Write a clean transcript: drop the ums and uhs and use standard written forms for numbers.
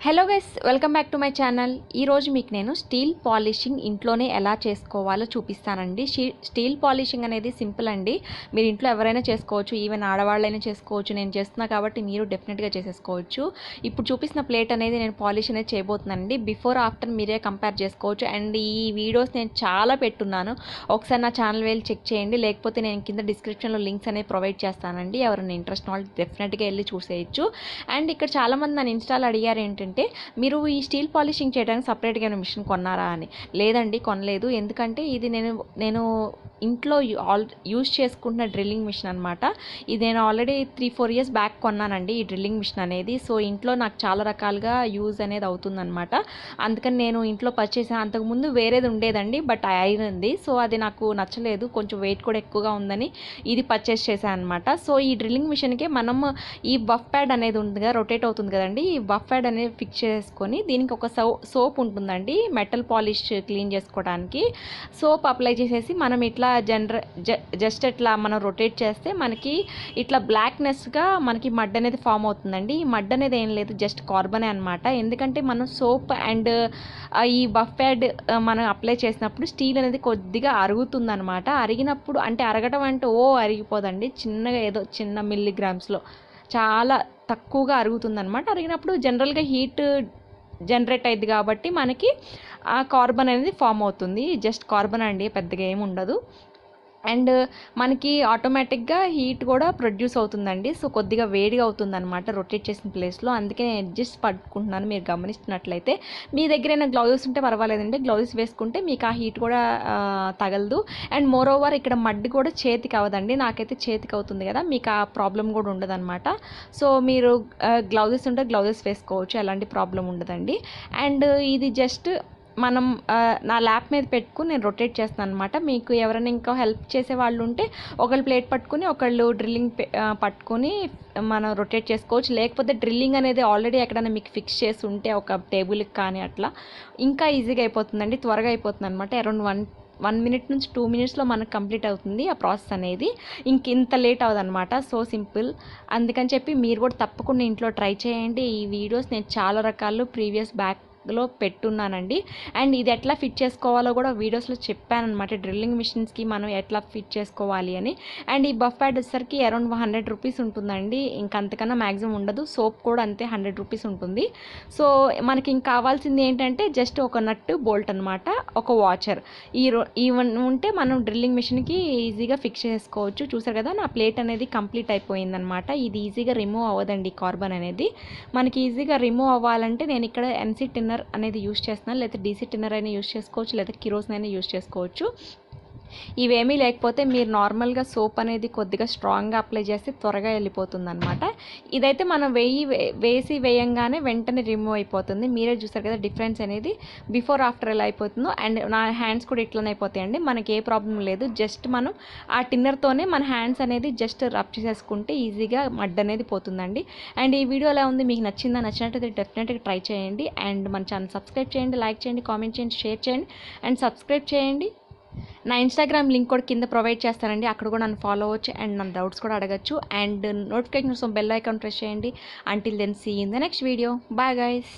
Hello guys, welcome back to my channel. ఈరోజు మీకు నేను స్టీల్ పాలిషింగ్ ఇంట్లోనే ఎలా చేసుకోవాలో చూపిస్తానండి. స్టీల్ పాలిషింగ్ అనేది సింపుల్ అండి. మీరు ఇంట్లో ఎవరైనా చేసుకోవచ్చు, ఈవెన్ ఆడవాళ్ళైనా చేసుకోవచ్చు. నేను చేస్తున్నా కాబట్టి మీరు డెఫినెట్గా చేసేసుకోవచ్చు. ఇప్పుడు చూపిస్తున్న ప్లేట్ అనేది నేను పాలిష్ అనేది చేయబోతున్నానండి. బిఫోర్ ఆఫ్టర్ మీరే కంపేర్ చేసుకోవచ్చు. అండ్ ఈ వీడియోస్ నేను చాలా పెట్టున్నాను, ఒకసారి నా ఛానల్ వెళ్ళి చెక్ చేయండి. లేకపోతే నేను కింద డిస్క్రిప్షన్లో లింక్స్ అనేవి ప్రొవైడ్ చేస్తానండి. ఎవరైనా ఇంట్రెస్ట్ వాళ్ళు డెఫినెట్గా వెళ్ళి చూసేయచ్చు. అండ్ ఇక్కడ చాలామంది నన్ను ఇన్స్టాలో అడిగారు ఏంటంటే, మీరు ఈ స్టీల్ పాలిషింగ్ చేయడానికి సపరేట్గా మిషన్ కొన్నారా అని. లేదండి, కొనలేదు. ఎందుకంటే ఇది నేను ఇంట్లో యూజ్ చేసుకుంటున్న డ్రిల్లింగ్ మిషన్ అనమాట. ఇది నేను ఆల్రెడీ 3-4 ఇయర్స్ బ్యాక్ కొన్నానండి ఈ డ్రిల్లింగ్ మిషన్ అనేది. సో ఇంట్లో నాకు చాలా రకాలుగా యూజ్ అనేది అవుతుందన్నమాట. అందుకని నేను ఇంట్లో పర్చేస్ అంతకుముందు వేరేది ఉండేదండి, బట్ ఐరన్ ఉంది. సో అది నాకు నచ్చలేదు, కొంచెం వెయిట్ కూడా ఎక్కువగా ఉందని ఇది పర్చేస్ చేశాను అనమాట. సో ఈ డ్రిల్లింగ్ మిషన్కి మనం ఈ బఫ్ ప్యాడ్ అనేది ఉంది కదా, రొటేట్ అవుతుంది కదండి, ఈ బఫ్ ప్యాడ్ అనేది ఫిక్స్ చేసుకొని దీనికి ఒక సోప్ ఉంటుందండి మెటల్ పాలిష్ క్లీన్ చేసుకోవడానికి. సోప్ అప్లై చేసేసి మనం ఇట్లా జస్ట్ ఇట్లా మనం రొటేట్ చేస్తే మనకి ఇట్లా బ్లాక్నెస్గా మనకి మడ్ అనేది ఫామ్ అవుతుందండి. ఈ మడ్ అనేది ఏం లేదు, జస్ట్ కార్బనే అనమాట. ఎందుకంటే మనం సోప్ అండ్ ఈ బఫ్ ప్యాడ్ మనం అప్లై చేసినప్పుడు స్టీల్ అనేది కొద్దిగా అరుగుతుందనమాట. అరిగినప్పుడు అంటే అరగటం అంటే అరిగిపోదండి, చిన్నగా ఏదో చిన్న మిల్లీగ్రామ్స్లో చాలా తక్కువగా అరుగుతుందనమాట. అరిగినప్పుడు జనరల్గా హీట్ జనరేట్ అయ్యింది కాబట్టి మనకి ఆ కార్బన్ అనేది ఫామ్ అవుతుంది. జస్ట్ కార్బన్ అండి, పెద్దగా ఏమి ఉండదు. అండ్ మనకి ఆటోమేటిక్గా హీట్ కూడా ప్రొడ్యూస్ అవుతుందండి. సో కొద్దిగా వేడిగా అవుతుందన్నమాట రొటేట్ చేసిన ప్లేస్లో. అందుకే నేను అడ్జస్ట్ పట్టుకుంటున్నాను. మీరు గమనిస్తున్నట్లయితే మీ దగ్గర ఏమైనా గ్లౌజెస్ ఉంటే పర్వాలేదండి, గ్లౌజెస్ వేసుకుంటే మీకు ఆ హీట్ కూడా తగలదు. అండ్ మోర్ ఓవర్ ఇక్కడ మడ్డి కూడా చేతికి అవ్వదండి. నాకైతే చేతికి అవుతుంది కదా, మీకు ఆ ప్రాబ్లం కూడా ఉండదన్నమాట. సో మీరు గ్లౌజెస్ ఉంటే గ్లౌజెస్ వేసుకోవచ్చు, ఎలాంటి ప్రాబ్లం ఉండదండి. అండ్ ఇది జస్ట్ మనం నా ల్యాప్ మీద పెట్టుకుని నేను రొటేట్ చేస్తాను అనమాట. మీకు ఎవరైనా ఇంకా హెల్ప్ చేసే వాళ్ళు ఉంటే ఒకళ్ళు ప్లేట్ పట్టుకుని ఒకళ్ళు డ్రిల్లింగ్ పట్టుకొని మనం రొటేట్ చేసుకోవచ్చు. లేకపోతే డ్రిల్లింగ్ అనేది ఆల్రెడీ ఎక్కడైనా మీకు ఫిక్స్ చేసి ఉంటే ఒక టేబుల్కి కానీ అట్లా ఇంకా ఈజీగా అయిపోతుందండి, త్వరగా అయిపోతుంది అనమాట. అరౌండ్ 1 మినిట్ నుంచి 2 మినిట్స్లో మనకు కంప్లీట్ అవుతుంది ఆ ప్రాసెస్ అనేది. ఇంత లేట్ అవ్వదన్నమాట. So simple. అందుకని చెప్పి మీరు కూడా తప్పకుండా ఇంట్లో ట్రై చేయండి. ఈ వీడియోస్ నేను చాలా రకాలు ప్రీవియస్ బ్యాక్లో పెట్టున్నానండి. అండ్ ఇది ఎట్లా ఫిట్ చేసుకోవాలో కూడా వీడియోస్లో చెప్పానమాట. డ్రిల్లింగ్ మిషన్స్కి మనం ఎట్లా ఫిట్ చేసుకోవాలి అని. అండ్ ఈ బఫ్ ప్యాడ్ వచ్చేసరికి అరౌండ్ 100 రూపీస్ ఉంటుందండి, ఇంకంతకన్నా మ్యాక్సిమం ఉండదు. సోప్ కూడా అంతే 100 రూపీస్ ఉంటుంది. సో మనకి ఇంకా కావాల్సింది ఏంటంటే జస్ట్ ఒక నట్టు బోల్ట్ అనమాట, ఒక వాచర్. ఇవన్నీ ఉంటే మనం డ్రిల్లింగ్ మిషన్కి ఈజీగా ఫిక్స్ చేసుకోవచ్చు. చూసారు కదా, నా ప్లేట్ అనేది కంప్లీట్ అయిపోయిందనమాట. ఇది ఈజీగా రిమూవ్ అవ్వదండి కార్బన్ అనేది. మనకి ఈజీగా రిమూవ్ అవ్వాలంటే నేను ఇక్కడ ఎన్సీ టిన్నర్ అనేది యూస్ చేస్తున్నాను, లేదా డీసీ టిన్నర్ అయినా యూస్ చేసుకోవచ్చు, లేదా కిరోసిన్ అయినా యూస్ చేసుకోవచ్చు. ఇవేమీ లేకపోతే మీరు నార్మల్గా సోప్ అనేది కొద్దిగా స్ట్రాంగ్గా అప్లై చేస్తే త్వరగా వెళ్ళిపోతుంది అనమాట. ఇదైతే మనం వేయంగానే వెంటనే రిమూవ్ అయిపోతుంది. మీరే చూస్తారు కదా డిఫరెన్స్ అనేది బిఫోర్ ఆఫ్టర్ ఎలా అయిపోతుందో. అండ్ నా హ్యాండ్స్ కూడా ఇట్లనే అయిపోతాయండి, మనకి ఏ ప్రాబ్లం లేదు. జస్ట్ మనం ఆ టిన్నర్తోనే మన హ్యాండ్స్ అనేది జస్ట్ రబ్ చేసేసుకుంటే ఈజీగా మడ్ అనేది పోతుందండి. అండ్ ఈ వీడియో ఎలా ఉంది, మీకు నచ్చినట్టయితే డెఫినెట్గా ట్రై చేయండి. అండ్ మన ఛానల్ సబ్స్క్రైబ్ చేయండి, లైక్ చేయండి, కామెంట్ చేయండి, షేర్ చేయండి అండ్ సబ్స్క్రైబ్ చేయండి. నా ఇన్స్టాగ్రామ్ లింక్ కూడా కింద ప్రొవైడ్ చేస్తానండి, అక్కడ కూడా నన్ను ఫాలో అవ్వచ్చు అండ్ నన్ను డౌట్స్ కూడా అడగచ్చు. అండ్ నోటిఫికేషన్ కోసం బెల్ ఐకాన్ ప్రెస్ చేయండి. Until then see in the next video. Bye guys.